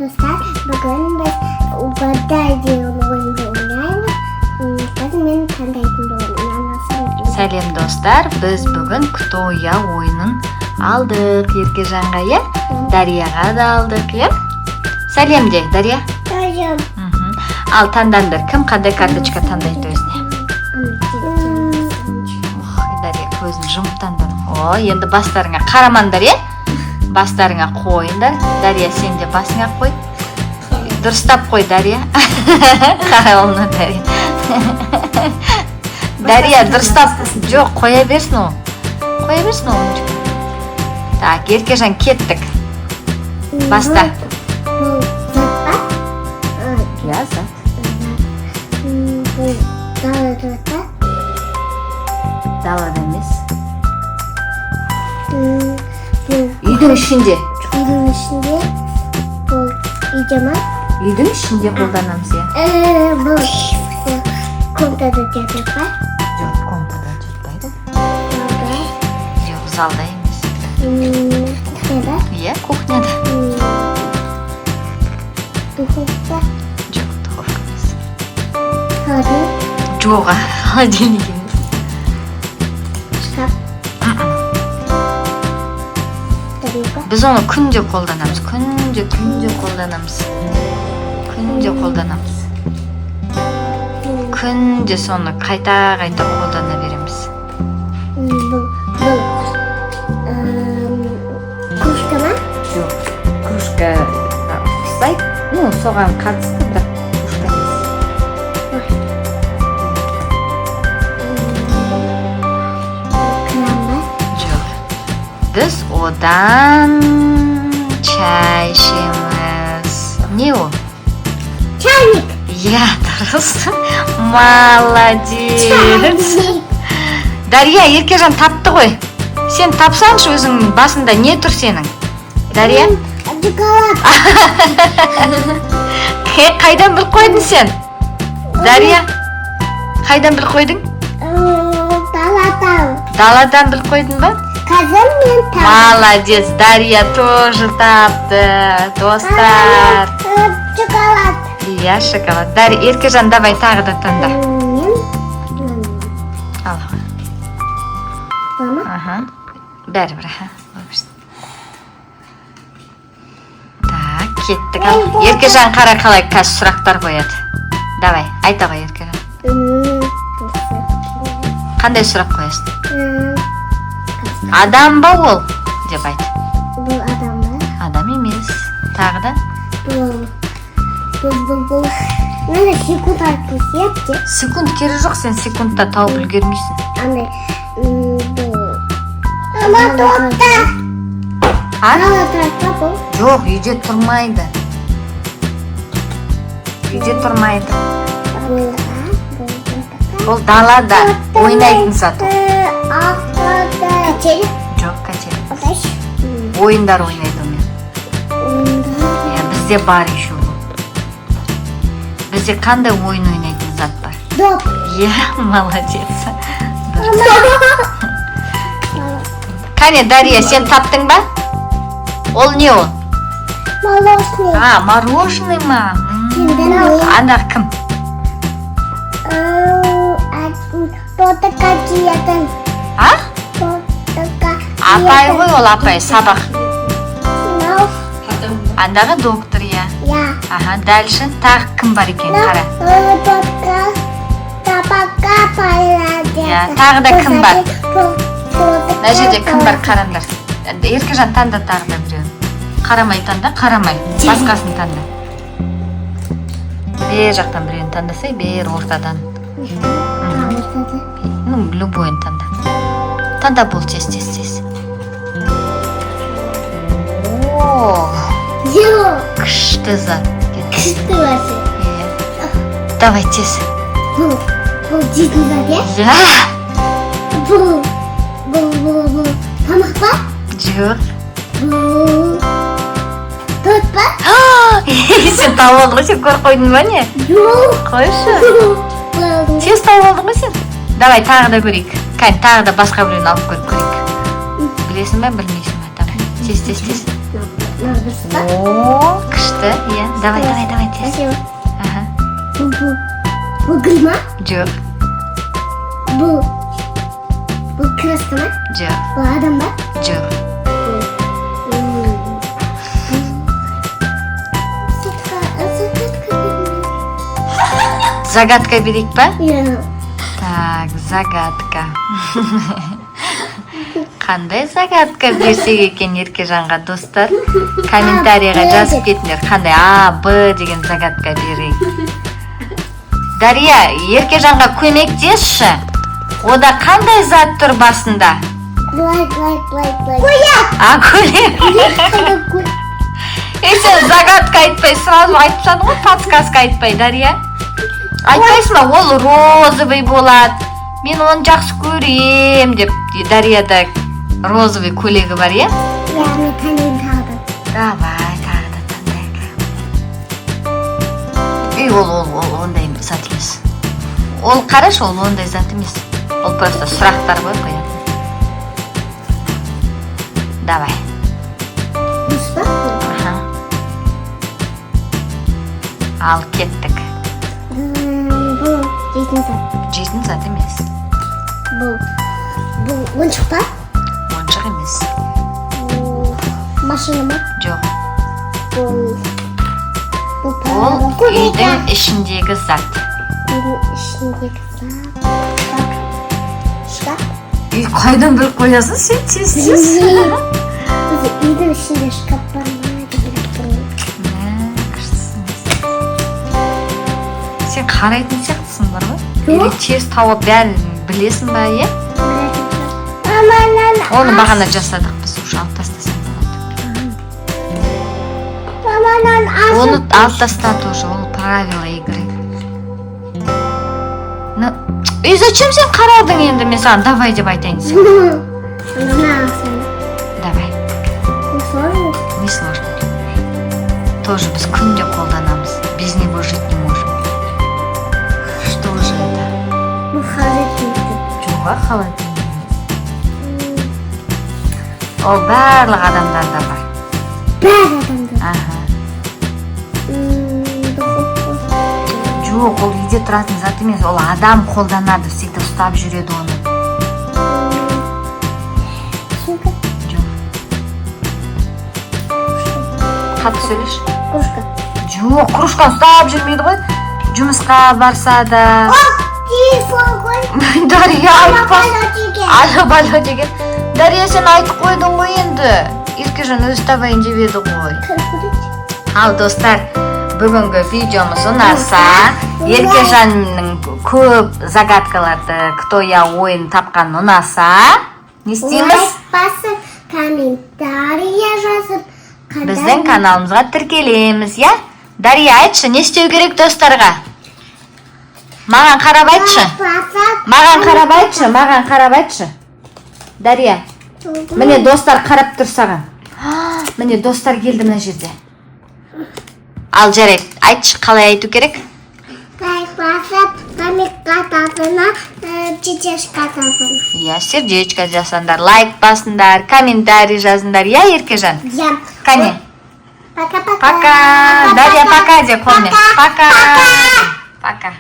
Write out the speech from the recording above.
Dostlar, bugün biz Ugadar diye oyunu oynayalım. Қазір мен таңдайтын боламын. Сәлем достар, біз бүгін Кто я ойынын алдық Еркежанға, иә? Дарияға да алдық, иә? Сәлем де, Дария. Сәлем. Ал таңданды, кім қандай карточка таңдайды өзіне? Дария көзін жұмып таңдады. О, енді бастарыңа қарамаңдар, иә? Бастарыңа қойыңдар. Дария, сен де басыңа қой. Дұрыстап қой, Дария. Қара оны, Дария. Дария, дұрыстап. Жоқ, қоя берсін ол. Қоя берсін ол. Так, Еркежан, кеттік. Баста. Бұл зат па? Я зат. Бұл далада па? Далада емес. Бұл Үйдің ішінде. үйдің ішінде. Бұл үйде ма? Үйдің ішінде қолданамыз, иә. Бұл комнатада жатыр па? Жоқ, комнатада жатпайды. Залда. Жоқ, залда емес. Кухняда? Иә, кухняда. Духовка. Жоқ, духовка емес. Холодильник. Жоқ, холодильник емес. Шкаф. Тарелка. Біз оны күнде қолданамыз. Күнде қолданамыз. Күнде қолданамыз. Күнде соны қайта қолдана береміз. Бұл кружка ма? Жоқ, кружка ұқсайды. Ну, соған қатысты, бірақ кружка емес. Кран ба? Жоқ. Біз одан чай ішеміз. Не ол? Чайник. Иә, дұрыс. Молодец. Дария, Еркежан тапты ғой. Сен тапсаңшы өзіңнің басында не тұр сенің? Дария? Шоколад. Қайдан бір қойдың сен? Дария? Қайдан бір қойдың? Даладан. Даладан бір қойдың ба? Қазір мен таптым. Молодец, Дария тоже тапты. Достар. Шоколад. Иә, шоколад. Дария, Еркежан, давай тағы да таңда. Ал. Мама? Аха. Бәрібір, аха. Так, кеттік ал. Еркежан қара қалай қазір сұрақтар қояды. Давай, айта ғой Еркежан. Қандай сұрақ қоясың? Адам ба ол? Деп айт. Бұл адам ба? Адам емес. Тағы да? Бұл. Мені секунд арқылы септе. Секунд кері жоқ, сен секундта тауып үлгермейсің. Андай. Бұл. Ама тоқта. А? Ала тұрақта бұл. Жоқ, үйде тұрмайды. Үйде тұрмайды. Ол далада ойнайтын зат. Качели? Жоқ, качели. Оташ. Ойындар ойнайды онымен. Бізде бар еще. Бізде қандай ойын ойнайтын зат бар? Доп. Иә, молодец. Кәне, Дария, сен таптың ба? Ол не ол? Молочный. А, мороженый ма? Ана кім? Тота качиятын. А? Тота Апай ғой ол, апай, сабақ. Нау. Андағы доктор, иә. Я. Аха, дальше тағы кім бар екен, қара. Тота табака пайлады. Иә, тағы да кім бар? Мына жерде кім бар, қараңдар. Еркежан таңда тағы да біреуін. Қарамай таңда, қарамай. Басқасын таңда. Бер жақтан біреуін таңдасай, бер ортадан. Ну, любойын таңда. Таңда бұл тез. О, Жоқ. күшті зат. Күшті басы. Давай тез. Бұл жейтін зат, е? Я. Бұл тамақ па? Жоқ. Бұл торт па? Сен тауып алдың ғой, сен көріп қойдың ба не? Жоқ. Қойшы. Тез тауып алдың ғой сен. Давай тағы да көрейік. Кәне, тағы да басқа біреуін алып көріп көрейік. Білесің ба, білмейсің ба? Давай, тез. дұрыс па? О, күшті, иә. Давай, тез. Спасибо. Аха. Бұл гүл ма? Жоқ, Бұл краска ма? жоқ, Бұл адам ба? жоқ. Загадка берейік па? Иә. Так, загадка. Қандай загадка берсек екен Еркежанға, достар? Комментарийға жазып кетіңдер. Қандай А, Б деген загадка берейік. Дария, Еркежанға көмектесші. Ода қандай зат тұр басында? Былай. Көйлек! Көйлек. Сен загадка айтпай, сразу айтып жатыр ғой, подсказка айтпай, Дария. Айтпайсың ба, ол розовый болады. Мен оны жақсы көрем деп. Дарияда розовый көйлегі бар, иә? Иә, мен таңдайын тағы да. Давай, тағы да таңдайық. Ол ондай зат емес. Ол қараш, ол ондай зат емес. Ол просто сұрақтар ғой қоятын. Давай. Дұрыс па? Аха. Ал кеттік. Бұл жейтін зат. Жейтін зат емес. Бұл ойыншық па? Ойыншық емес. Машина ма? Жоқ. Бұл Ол үйдің ішіндегі зат. Үйдің ішіндегі зат. Шкаф. Үй қайдан біліп қоясың сен тез? Үйдің ішінде шкаф бар ма деп біліп тұрмын. Сен қарайтын сияқтысың бар ғой? Жоқ. Или тез тауып бәрін білесің ба, иә? Маманан Оны бағана жасадық біз, уже алып тастасаң болады. Маманан Оны алып таста тоже, ол правила игры. И зачем сен қарадың енді, мен саған давай деп айтайын сен? Давай. Не сложно. Тоже біз күнде қолданамыз. Без него жить не можем. Что же это? Бұл холодильник. Жоға холодильник. Ол барлық адамдарда бар. Бәрі адамдар. Аха. Духовка. Жоқ, ол үйде тұратын зат емес, ол адам қолданады, сөйтіп ұстап жүреді оны. Сумка. Жоқ. Қатты сөйлеші. Кружка. Жоқ, кружканы ұстап жүрмейді ғой. Жұмысқа барса да. Телефон ғой. Дария айтпас. Алло, Алло деген. Дария, сен айтып қойдың ғой енді. Еркежан өзі табайын деп еді ғой. Ал достар, бүгінгі видеомыз ұнаса, Еркежанның көп загадкаларды, кто я ойын тапқан ұнаса, не істейміз? Басып, комментария жазып, Біздің каналымызға тіркелеміз, я? Дария, айтшы, не істеу керек достарға? Маған қарап айтшы. Маған қарап айтшы. Дария, міне достар қарап тұр саған. Міне достар келді мына жерде. Ал жарайды, айтшы, қалай айту керек? Лайк басып, комментқа тазына, сердечко тазына. Иә, сердечко жасаңдар, лайк басыңдар, комментарий жазыңдар, иә, Еркежан? Иә. Кәне. Пока-пока. Пока. Дария, пока де қолмен. Пока. Пока. Пока.